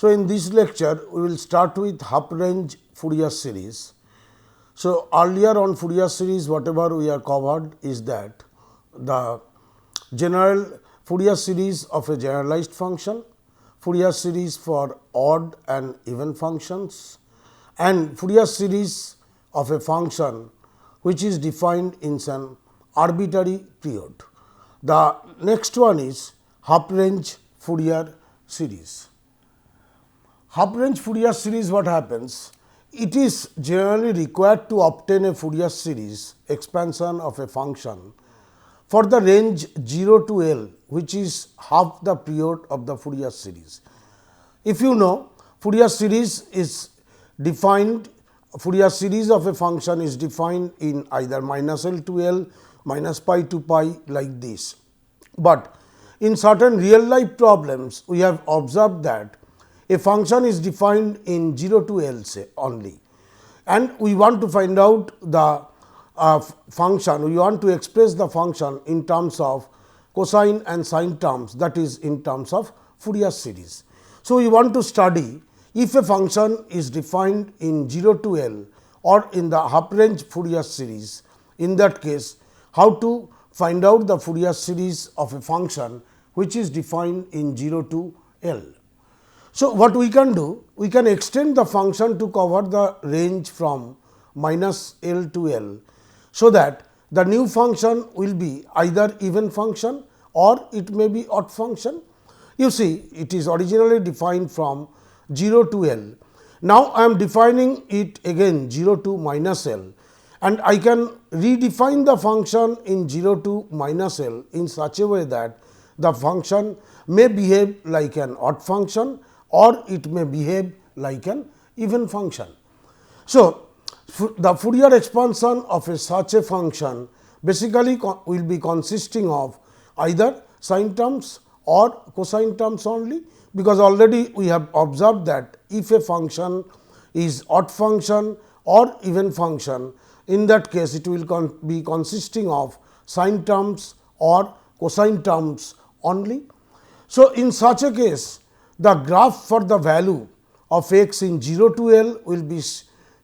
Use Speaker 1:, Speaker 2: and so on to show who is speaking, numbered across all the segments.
Speaker 1: So, in this lecture we will start with half range Fourier series. So, earlier on Fourier series whatever we have covered is that the general Fourier series of a generalized function, Fourier series for odd and even functions, and Fourier series of a function which is defined in some arbitrary period. The next one is half range Fourier series. Half range Fourier series, what happens? It is generally required to obtain a Fourier series expansion of a function for the range 0 to L, which is half the period of the Fourier series. If you know, Fourier series is defined, Fourier series of a function is defined in either minus L to L, minus pi to pi, like this. But in certain real life problems, we have observed that a function is defined in 0 to L say only, and we want to find out the function, we want to express the function in terms of cosine and sine terms, that is in terms of Fourier series. So, we want to study if a function is defined in 0 to L or in the half range Fourier series, in that case how to find out the Fourier series of a function which is defined in 0 to L. So, what we can do? We can extend the function to cover the range from minus L to L, so that the new function will be either even function or it may be odd function. You see, it is originally defined from 0 to L. Now, I am defining it again 0 to minus L, and I can redefine the function in 0 to minus L in such a way that the function may behave like an odd function or it may behave like an even function. So, the Fourier expansion of such a function basically will be consisting of either sine terms or cosine terms only, because already we have observed that if a function is odd function or even function, in that case it will be consisting of sine terms or cosine terms only. So, in such a case the graph for the value of x in 0 to L will be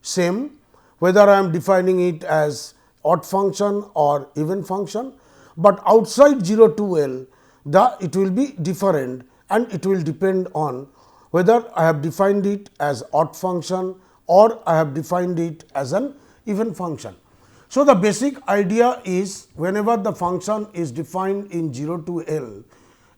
Speaker 1: same, whether I am defining it as odd function or even function, but outside 0 to L it will be different, and it will depend on whether I have defined it as odd function or I have defined it as an even function. So, the basic idea is whenever the function is defined in 0 to L,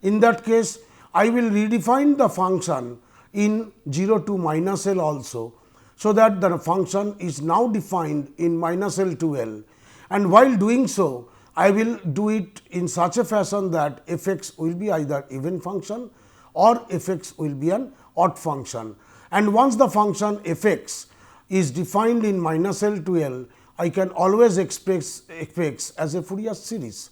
Speaker 1: in that case I will redefine the function in 0 to minus L also, so that the function is now defined in minus L to L, and while doing so I will do it in such a fashion that f x will be either even function or f x will be an odd function. And once the function f x is defined in minus L to L, I can always express f x as a Fourier series.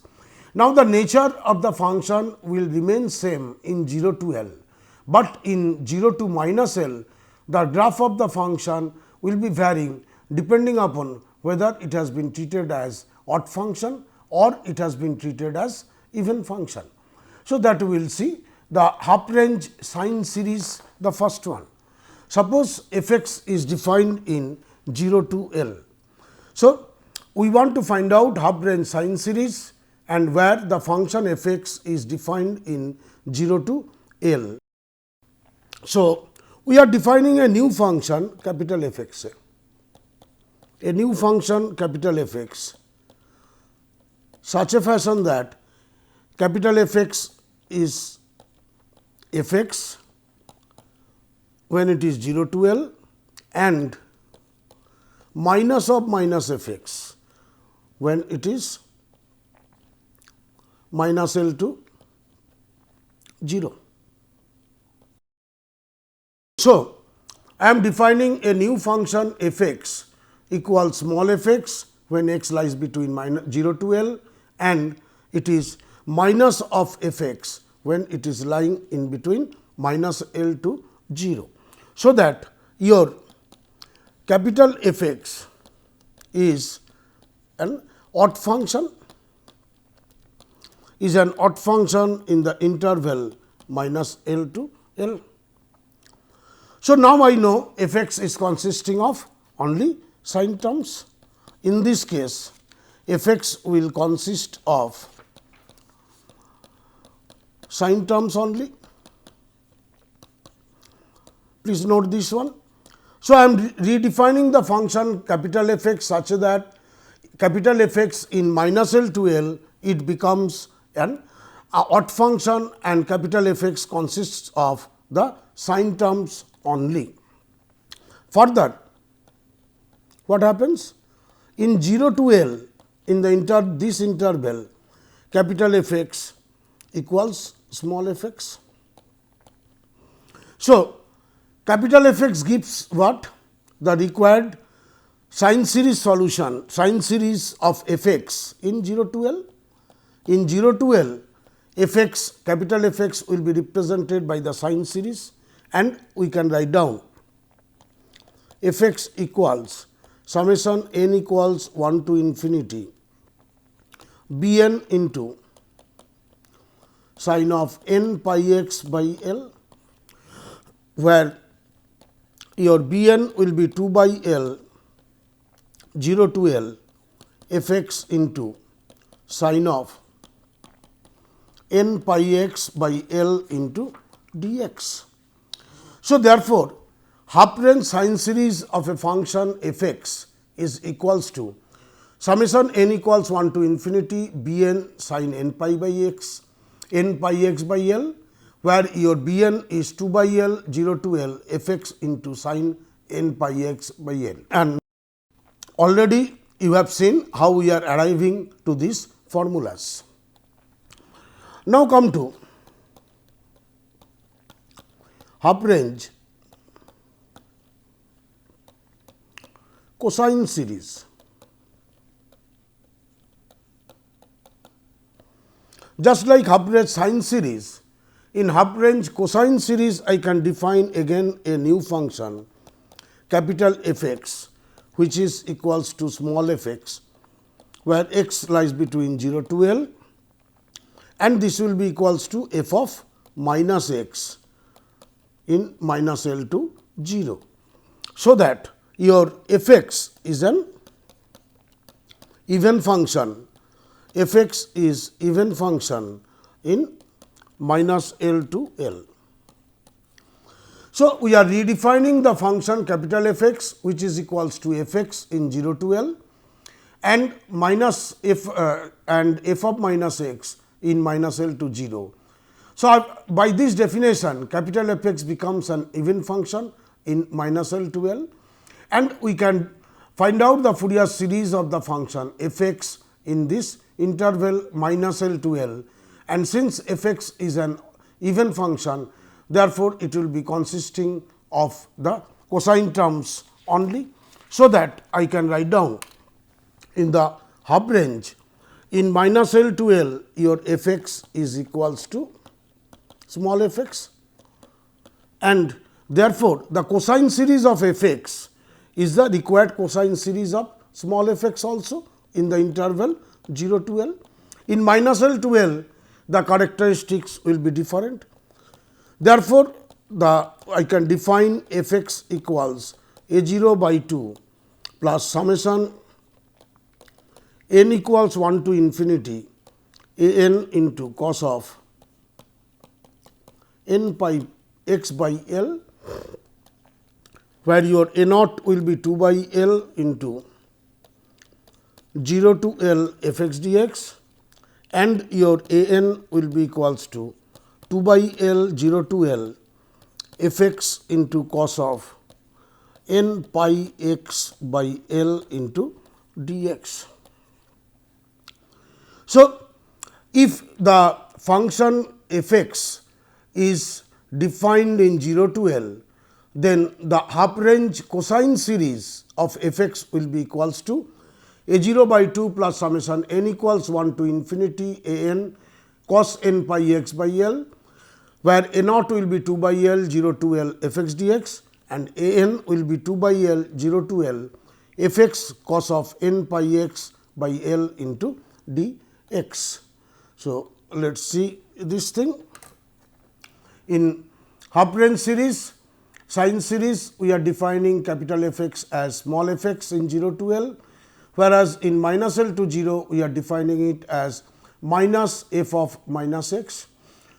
Speaker 1: Now, the nature of the function will remain same in 0 to L, but in 0 to minus L the graph of the function will be varying depending upon whether it has been treated as odd function or it has been treated as even function. So, that we will see the half range sine series, the first one. Suppose f x is defined in 0 to L. So, we want to find out half range sine series and where the function f x is defined in 0 to L. So, we are defining a new function capital F x, a new function capital F x, such a fashion that capital F x is f x when it is 0 to L and minus of minus f x when it is minus L to 0. So, I am defining a new function f x equals small f x when x lies between minus 0 to L, and it is minus of f x when it is lying in between minus L to 0. So, that your capital F x is an odd function, is an odd function in the interval minus L to L. So, now I know f x is consisting of only sine terms. In this case, f x will consist of sine terms only. Please note this one. So, I am redefining the function capital F x such that capital F x in minus L to L, it becomes an odd function, and capital F x consists of the sine terms only. Further, what happens? In 0 to L, in the this interval, capital F x equals small f x. So, capital F x gives what? The required sine series solution, sine series of f x in 0 to L. In 0 to L, f x, capital F x will be represented by the sine series, and we can write down f x equals summation n equals 1 to infinity b n into sine of n pi x by L, where your b n will be 2 by L 0 to L f x into sine of n pi x by L into d x. So, therefore, half range sine series of a function f x is equals to summation n equals 1 to infinity b n sine n pi by x by L, where your b n is 2 by L 0 to L f x into sine n pi x by L. And already you have seen how we are arriving to these formulas. Now, come to half range cosine series. Just like half range sine series, in half range cosine series I can define again a new function capital F x, which is equals to small f x, where x lies between 0 to L, and this will be equals to f of minus x in minus L to 0. So, that your f x is an even function, f x is even function in minus L to L. So, we are redefining the function capital F x, which is equals to f x in 0 to L, and minus f and f of minus x in minus L to 0. So, by this definition, capital F x becomes an even function in minus L to L, and we can find out the Fourier series of the function f x in this interval minus L to L, and since f x is an even function, therefore, it will be consisting of the cosine terms only. So, that I can write down in the half range in minus L to L, your f x is equals to small f x, and therefore, the cosine series of f x is the required cosine series of small f x also in the interval 0 to L. In minus L to L, the characteristics will be different. Therefore, I can define f x equals a 0 by 2 plus summation n equals 1 to infinity a n into cos of n pi x by L, where your a naught will be 2 by L into 0 to L f x dx, and your a n will be equals to 2 by L 0 to L f x into cos of n pi x by L into dx. So, if the function f x is defined in 0 to L, then the half range cosine series of f x will be equals to a 0 by 2 plus summation n equals 1 to infinity a n cos n pi x by L, where a naught will be 2 by L 0 to L f x dx, and a n will be 2 by L 0 to L f x cos of n pi x by L into dx. So, let us see this thing. In half range series, sine series we are defining capital Fx as small fx in 0 to L, whereas in minus L to 0 we are defining it as minus f of minus x.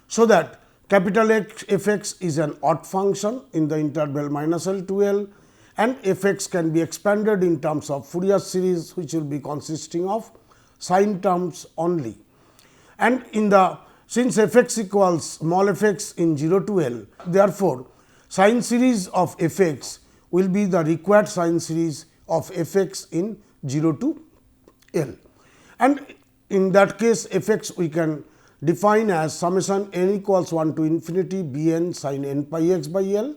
Speaker 1: So that capital Fx is an odd function in the interval minus L to L, and Fx can be expanded in terms of Fourier series, which will be consisting of sine terms only. And in the since Fx equals small fx in 0 to L, therefore, sine series of Fx will be the required sine series of Fx in 0 to L. And in that case, Fx we can define as summation n equals 1 to infinity Bn sin n pi x by L,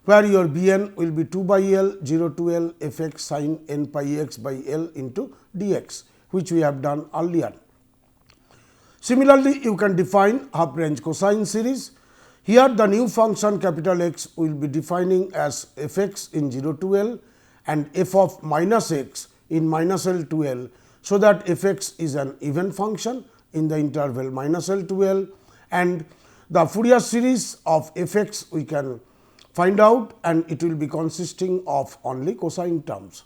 Speaker 1: where your Bn will be 2 by L 0 to L Fx sin n pi x by L into dx, which we have done earlier. Similarly, you can define half range cosine series. Here the new function capital X will be defining as Fx in 0 to L and f of minus x in minus L to L. So that Fx is an even function in the interval minus L to L, and the Fourier series of Fx we can find out, and it will be consisting of only cosine terms.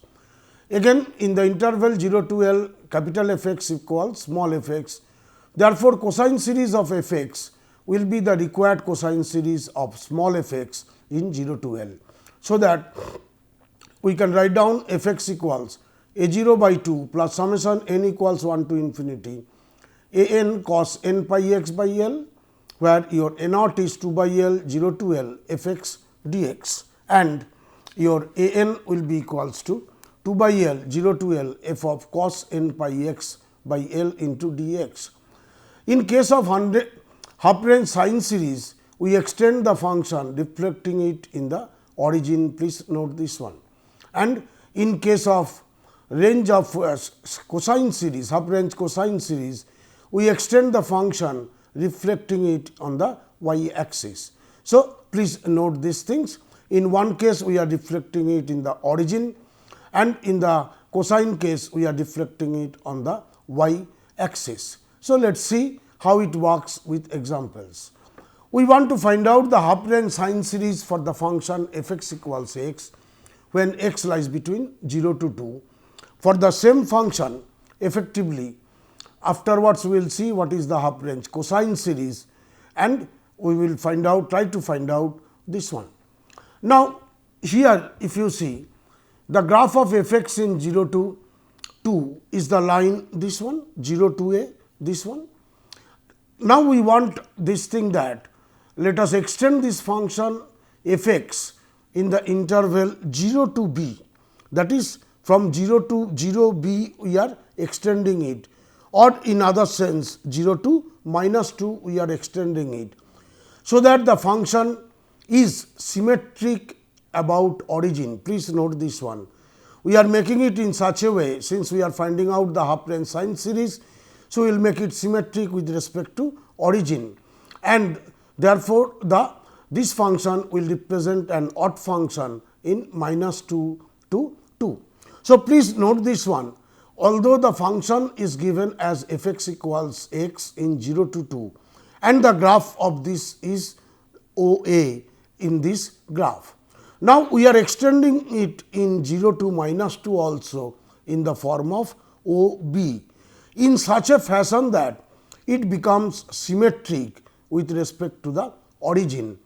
Speaker 1: Again, in the interval 0 to L, capital Fx equals small fx. Therefore, cosine series of Fx will be the required cosine series of small fx in 0 to L. So that we can write down Fx equals a0 by 2 plus summation n equals 1 to infinity a n cos n pi x by L, where your a naught is 2 by L 0 to L Fx dx, and your a n will be equals to 2 by L 0 to L f of cos n pi x by L into dx. In case of half range sine series, we extend the function reflecting it in the origin, please note this one. And in case of range of cosine series, half range cosine series, we extend the function reflecting it on the y axis. So, please note these things. In one case, we are reflecting it in the origin, and in the cosine case, we are reflecting it on the y axis. So, let us see how it works with examples. We want to find out the half range sine series for the function Fx equals x when x lies between 0 to 2. For the same function, effectively, afterwards we will see what is the half range cosine series, and we will try to find out this one. Now, here if you see the graph of Fx in 0 to 2 is the line this one 0 to a this one. Now, we want this thing that let us extend this function Fx in the interval 0 to b, that is from 0 to 0 b we are extending it, or in other sense 0 to minus 2 we are extending it, so that the function is symmetric about origin. Please note this one. We are making it in such a way, since we are finding out the half range sine series. So, we will make it symmetric with respect to origin, and therefore, this function will represent an odd function in minus 2 to 2. So, please note this one. Although the function is given as Fx equals x in 0 to 2, and the graph of this is OA in this graph. Now, we are extending it in 0 to minus 2 also in the form of OB, in such a fashion that it becomes symmetric with respect to the origin,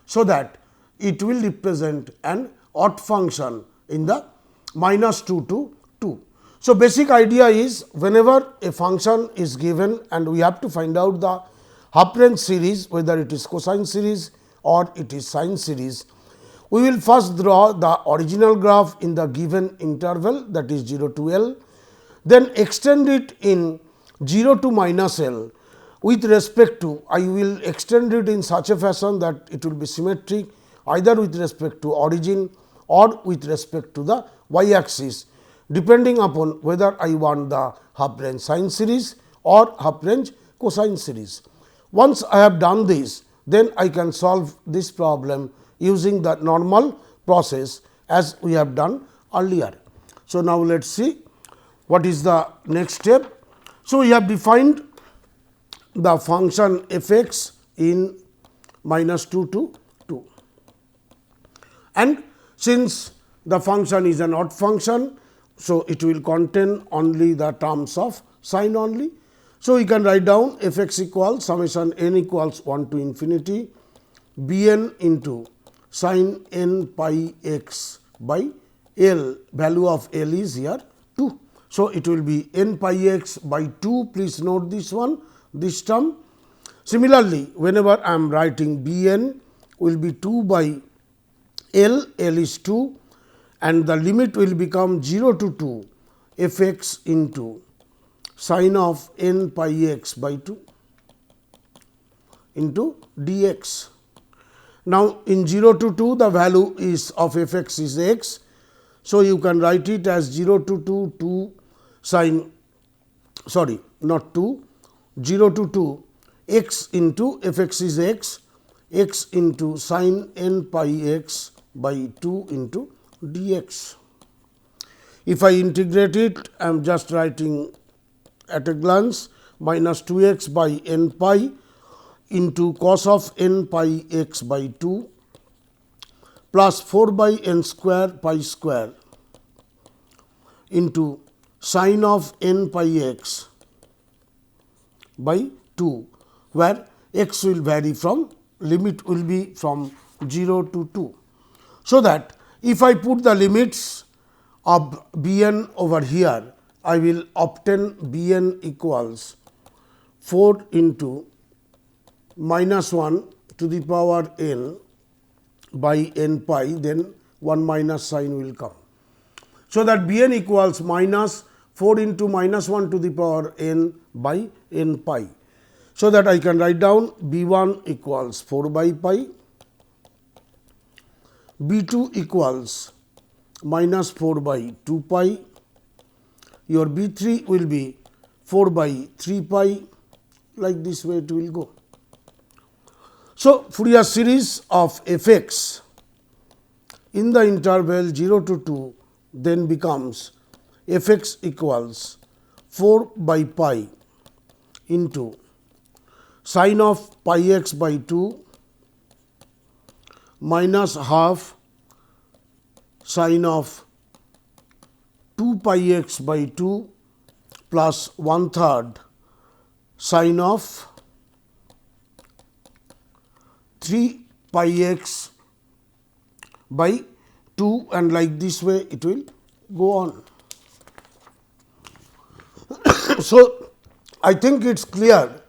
Speaker 1: so that it will represent an odd function in the minus 2 to 2. So, basic idea is whenever a function is given and we have to find out the half range series, whether it is cosine series or it is sine series, we will first draw the original graph in the given interval, that is 0 to L, then extend it in 0 to minus L with respect to, I will extend it in such a fashion that it will be symmetric either with respect to origin or with respect to the y axis, depending upon whether I want the half range sine series or half range cosine series. Once I have done this, then I can solve this problem using the normal process as we have done earlier. So, now let us see what is the next step. So, we have defined the function f x in minus 2 to 2. and since the function is an odd function, so it will contain only the terms of sine only. So, we can write down f x equals summation n equals 1 to infinity b n into sin n pi x by L, value of L is here 2. So, it will be n pi x by 2, please note this one, this term. Similarly, whenever I am writing b n will be 2 by L, L is 2 and the limit will become 0 to 2 f x into sin of n pi x by 2 into dx. Now, in 0 to 2 the value is of f x is x. So, you can write it as 0 to 2 sin, sorry not 2, 0 to 2 x into f x is x into sin n pi x by 2 into dx. If I integrate it, I am just writing at a glance minus 2 x by n pi into cos of n pi x by 2 plus 4 by n square pi square into sin of n pi x by 2, where x will vary from, limit will be from 0 to 2. So, that if I put the limits of b n over here, I will obtain b n equals 4 into minus 1 to the power n by n pi, then 1 minus sign will come. So, that b n equals minus 4 into minus 1 to the power n by n pi. So, that I can write down b 1 equals 4 by pi, b 2 equals minus 4 by 2 pi, your b 3 will be 4 by 3 pi, like this way it will go. So, Fourier series of f x in the interval 0 to 2 then becomes f x equals 4 by pi into sin of pi x by 2 minus half sin of 2 pi x by 2 plus 1/3 sin of 3 pi x by 2, and like this way it will go on. So, I think it is clear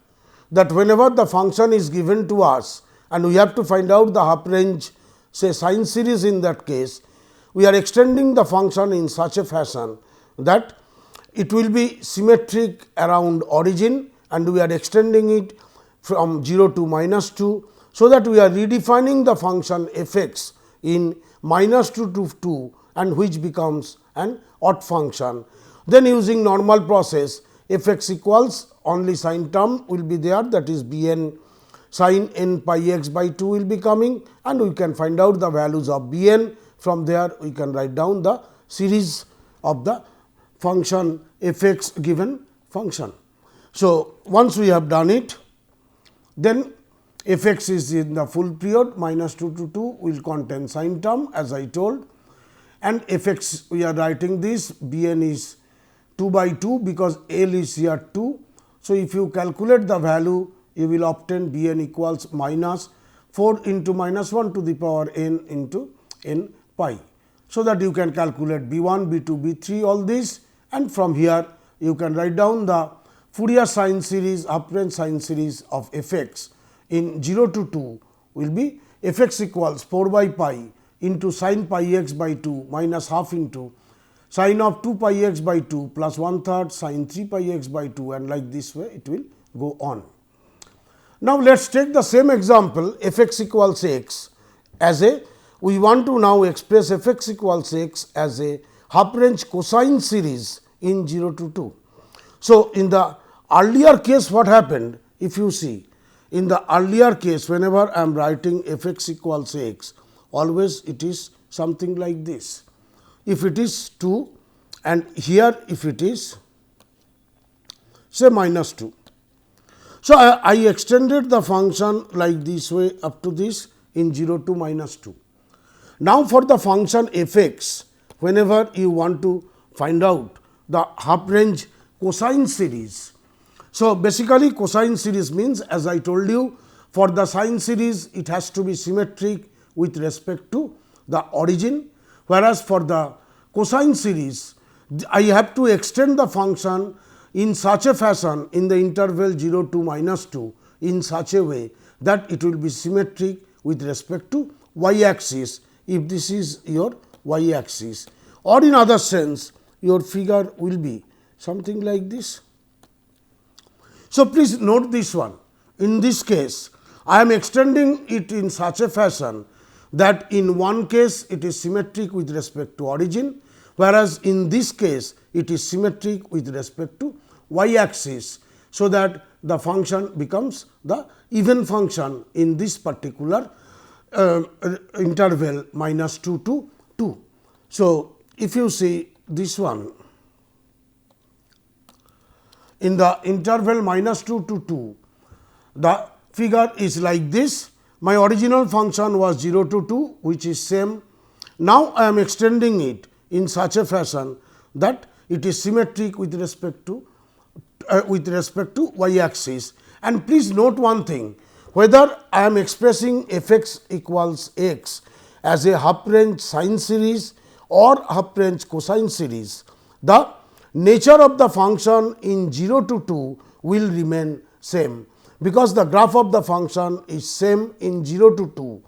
Speaker 1: that whenever the function is given to us and we have to find out the half range, say sine series, in that case we are extending the function in such a fashion that it will be symmetric around origin and we are extending it from 0 to minus 2. So, that we are redefining the function f x in minus 2 to 2 and which becomes an odd function. Then using normal process f x equals only sign term will be there, that is b n sin n pi x by 2 will be coming, and we can find out the values of b n. From there we can write down the series of the function f x given function. So, once we have done it, then f x is in the full period minus 2 to 2 will contain sine term as I told, and f x we are writing this b n is 2 by 2 because L is here 2. So, if you calculate the value you will obtain b n equals minus 4 into minus 1 to the power n into n pi. So, that you can calculate b 1, b 2, b 3 all this, and from here you can write down the Fourier sine series, half range sine series of f x in 0 to 2 will be f x equals 4 by pi into sin pi x by 2 minus half into sin of 2 pi x by 2 plus 1/3 sin 3 pi x by 2, and like this way it will go on. Now, let us take the same example f x equals x as a, we want to now express f x equals x as a half range cosine series in 0 to 2. So, in the earlier case what happened, if you see in the earlier case whenever I am writing f x equals x, always it is something like this. If it is 2 and here if it is say minus 2. So, I extended the function like this way up to this in 0 to minus 2. Now, for the function f x, whenever you want to find out the half range cosine series. So, basically cosine series means, as I told you, for the sine series it has to be symmetric with respect to the origin, whereas for the cosine series I have to extend the function in such a fashion in the interval 0 to minus 2 in such a way that it will be symmetric with respect to y axis, if this is your y axis, or in other sense your figure will be something like this. So, please note this one. In this case, I am extending it in such a fashion that in one case it is symmetric with respect to origin, whereas in this case it is symmetric with respect to y axis. So, that the function becomes the even function in this particular interval minus 2 to 2. So, if you see this one, in the interval minus 2 to 2, the figure is like this. My original function was 0 to 2, which is same. Now, I am extending it in such a fashion that it is symmetric with respect to y axis. And please note one thing, whether I am expressing f x equals x as a half range sine series or half range cosine series, the nature of the function in 0 to 2 will remain same, because the graph of the function is same in 0 to 2,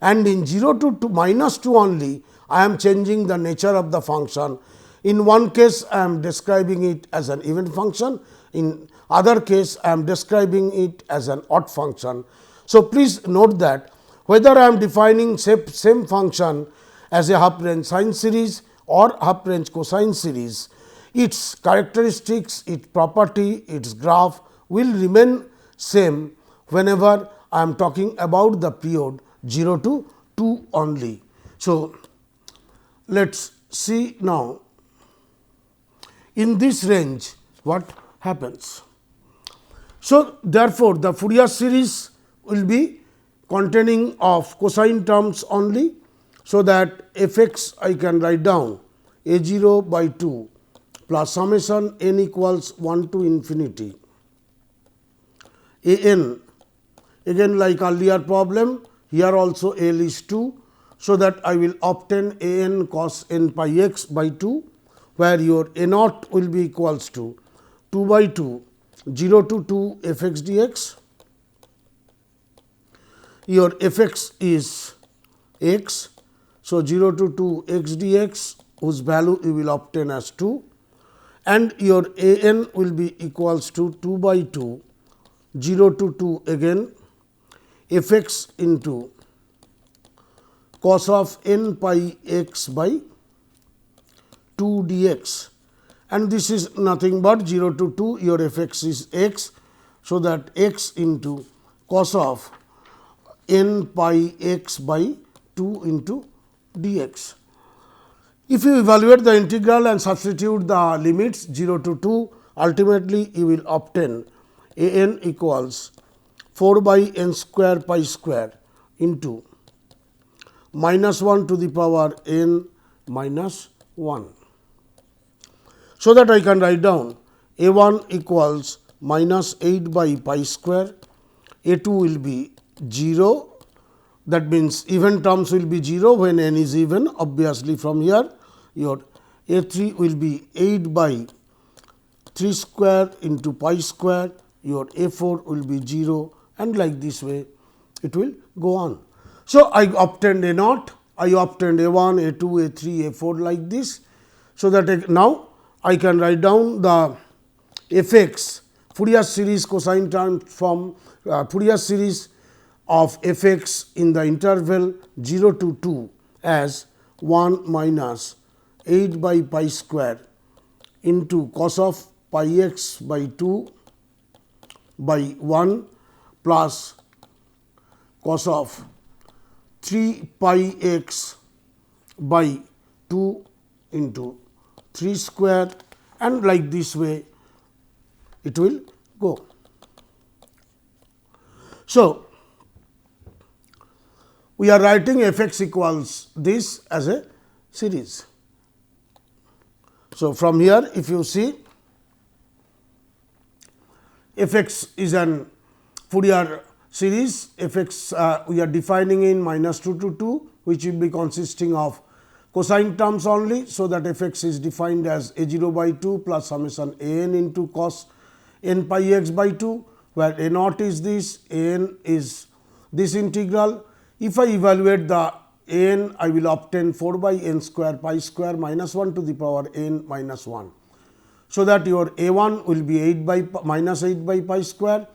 Speaker 1: and in 0 to 2 minus 2 only I am changing the nature of the function. In one case I am describing it as an even function, in other case I am describing it as an odd function. So, please note that whether I am defining same function as a half range sine series or half range cosine series, its characteristics, its property, its graph will remain same whenever I am talking about the period 0 to 2 only. So, let us see now in this range what happens. So, therefore, the Fourier series will be containing of cosine terms only. So, that f x I can write down a 0 by 2 plus summation n equals 1 to infinity a n, again like earlier problem, here also L is 2. So, that I will obtain a n cos n pi x by 2, where your a naught will be equals to 2 by 2 0 to 2 f x dx. Your f x is x. So, 0 to 2 x dx, whose value you will obtain as 2, and your a n will be equals to 2 by 2 0 to 2 again f x into cos of n pi x by 2 dx, and this is nothing but 0 to 2 your f x is x. So, that x into cos of n pi x by 2 into dx. If you evaluate the integral and substitute the limits 0 to 2, ultimately you will obtain a n equals 4 by n square pi square into minus 1 to the power n minus 1. So, that I can write down a 1 equals minus 8 by pi square, a 2 will be 0, that means even terms will be 0 when n is even, obviously from here your a 3 will be 8 by 3 square into pi square, your a 4 will be 0, and like this way it will go on. So, I obtained a naught, I obtained a 1, a 2, a 3, a 4 like this. So, that now I can write down the f x Fourier series cosine transform Fourier series of f x in the interval 0 to 2 as 1 minus 8 by pi square into cos of pi x by 2 by 1 plus cos of 3 pi x by 2 into 3 square, and like this way it will go. So, we are writing f x equals this as a series. So, from here if you see f x is an Fourier series, f x we are defining in -2 to 2, which will be consisting of cosine terms only. So, that f x is defined as a 0 by 2 plus summation a n into cos n pi x by 2, where a naught is this, a n is this integral. If I evaluate the a n, I will obtain 4 by n square pi square minus 1 to the power n minus 1. So, that your a 1 will be 8 by minus 8 by pi square,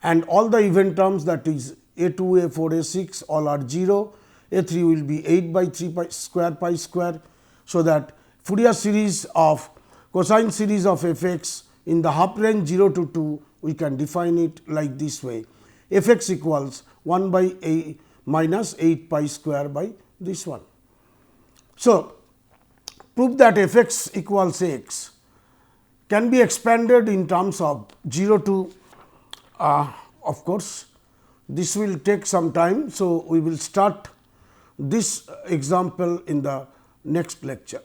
Speaker 1: and all the even terms, that is a 2, a 4, a 6 all are 0, a 3 will be 8 by 3 pi square. So, that Fourier series of cosine series of f x in the half range 0 to 2, we can define it like this way: f x equals 1 by a minus 8 pi square by this one. So, prove that f x equals x can be expanded in terms of 0 to of course, this will take some time. So, we will start this example in the next lecture.